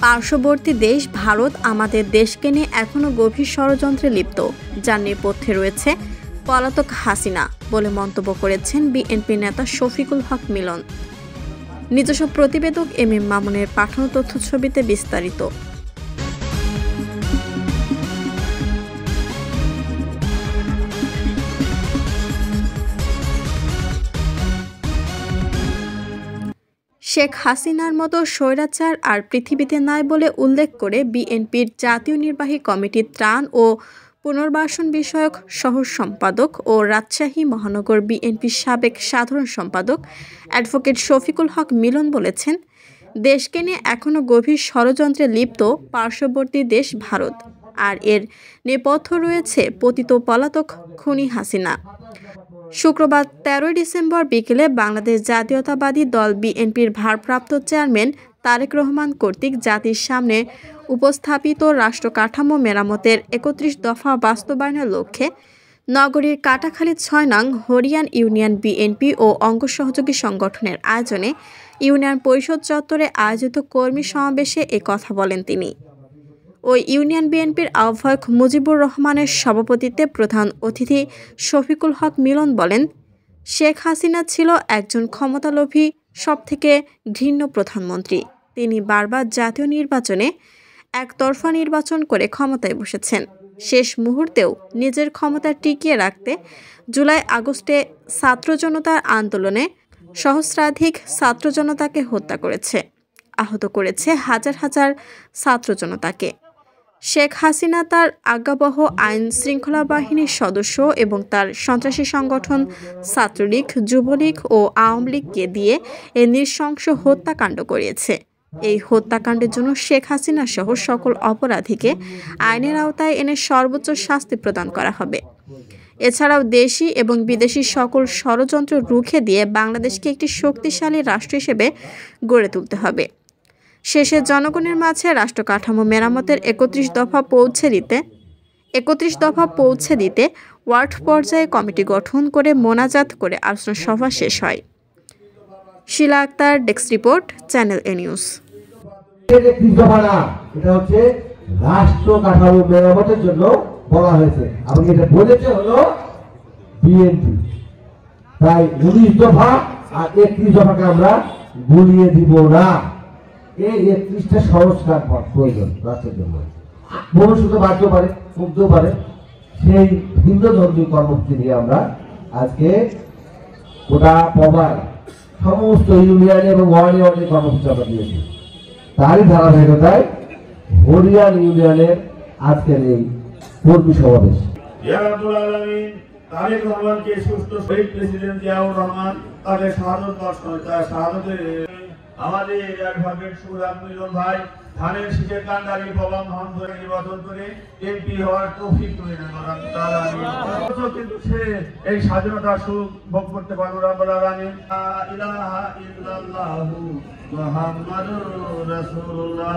পার্শ্ববর্তী দেশ ভারত আমাদের দেশকে নিয়ে এখনও গভীর ষড়যন্ত্রে লিপ্ত, যার নেপথ্যে রয়েছে পলাতক হাসিনা বলে মন্তব্য করেছেন বিএনপি নেতা শফিকুল হক মিলন। নিজস্ব প্রতিবেদক এম এম মামুনের পাঠানো তথ্যছবিতে বিস্তারিত। শেখ হাসিনার মতো স্বৈরাচার আর পৃথিবীতে নাই বলে উল্লেখ করে বিএনপির জাতীয় নির্বাহী কমিটির ত্রাণ ও পুনর্বাসন বিষয়ক সহ সম্পাদক ও রাজশাহী মহানগর বিএনপির সাবেক সাধারণ সম্পাদক অ্যাডভোকেট শফিকুল হক মিলন বলেছেন, দেশকে নিয়ে এখনও গভীর ষড়যন্ত্রে লিপ্ত পার্শ্ববর্তী দেশ ভারত, আর এর নেপথ্যে রয়েছে পতিত পলাতক খুনি হাসিনা। শুক্রবার ১৩ ডিসেম্বর বিকেলে বাংলাদেশ জাতীয়তাবাদী দল বিএনপির ভারপ্রাপ্ত চেয়ারম্যান তারেক রহমান কর্তৃক জাতির সামনে উপস্থাপিত রাষ্ট্র কাঠামো মেরামতের ৩১ দফা বাস্তবায়নের লক্ষ্যে নগরীর কাটাখালী ৬ নং হরিয়ান ইউনিয়ন বিএনপি ও অঙ্গ সহযোগী সংগঠনের আয়োজনে ইউনিয়ন পরিষদ চত্বরে আয়োজিত কর্মী সমাবেশে এ কথা বলেন তিনি। ওই ইউনিয়ন বিএনপির আহ্বায়ক মুজিবুর রহমানের সভাপতিত্বে প্রধান অতিথি শফিকুল হক মিলন বলেন, শেখ হাসিনা ছিল একজন ক্ষমতালোভী সবথেকে ঘৃণ্য প্রধানমন্ত্রী। তিনি বারবার জাতীয় নির্বাচনে একতরফা নির্বাচন করে ক্ষমতায় বসেছেন। শেষ মুহূর্তেও নিজের ক্ষমতা টিকিয়ে রাখতে জুলাই আগস্টে ছাত্র জনতার আন্দোলনে সহস্রাধিক ছাত্র জনতাকে হত্যা করেছে, আহত করেছে হাজার হাজার ছাত্র জনতাকে। শেখ হাসিনা তার আজ্ঞাবহ আইন শৃঙ্খলা বাহিনীর সদস্য এবং তার সন্ত্রাসী সংগঠন ছাত্রলীগ, যুবলীগ ও আওয়ামী লীগকে দিয়ে এই নৃশংস হত্যাকাণ্ড করিয়েছে। এই হত্যাকাণ্ডের জন্য শেখ হাসিনা সহ সকল অপরাধীকে আইনের আওতায় এনে সর্বোচ্চ শাস্তি প্রদান করা হবে। এছাড়াও দেশি এবং বিদেশি সকল ষড়যন্ত্র রুখে দিয়ে বাংলাদেশকে একটি শক্তিশালী রাষ্ট্র হিসেবে গড়ে তুলতে হবে। শেষে জনগণের মাঝে রাষ্ট্র কাঠামো মেরামতের ৩১ দফা পৌঁছে দিতে ওয়ার্ড পর্যায়ে কমিটি গঠন করে মোনাজাত করে আলোচনা সভা শেষ হয়। শিলা আক্তার, ডেস্ক রিপোর্ট, চ্যানেল এ নিউজ। এটা হচ্ছে রাষ্ট্র কাঠামো মেরামতের জন্য বলা হয়েছে এবং এটা বলেছে হলো বিএনপি। তাই ১৯ দফা আর ৩১ দফাকে আমরা গুলিয়ে দিব না। এই ৩১টা সংস্কার প্রয়োজন রাষ্ট্রের জন্য। ভবিষ্যতে বাড়তেও পারে, কমতেও পারে। সেই ভিন্ন ধর্মী কর্মসূচি নিয়ে আমরা আজকে গোটা পবার সমস্ত ইউনিয়ন এবং ওয়ার্ডে কর্মসূচি আমরা দিয়েছি। তারই ধারাবাহিকতায় হরিয়ান ইউনিয়নের আজকের এই কর্মী সমাবেশ। তারেক রহমানকে সুস্থ শহীদ প্রেসিডেন্ট জিয়াউর রহমান তাকে শাহাদত আমাদের অ্যাডভোকেট সুরাব মিলন ভাই ধানের শীষের কান্ডারি বাবা মোহাম্মদ নির্বাচন করে এমপি হওয়ার তৌফিক করে দেন। কিন্তু সে এই স্বাধীনতার সুখ ভোগ করতে পারবো রাব্বুল আলামিন। লা ইলাহা ইল্লাল্লাহু মুহাম্মাদুর রাসূলুল্লাহ।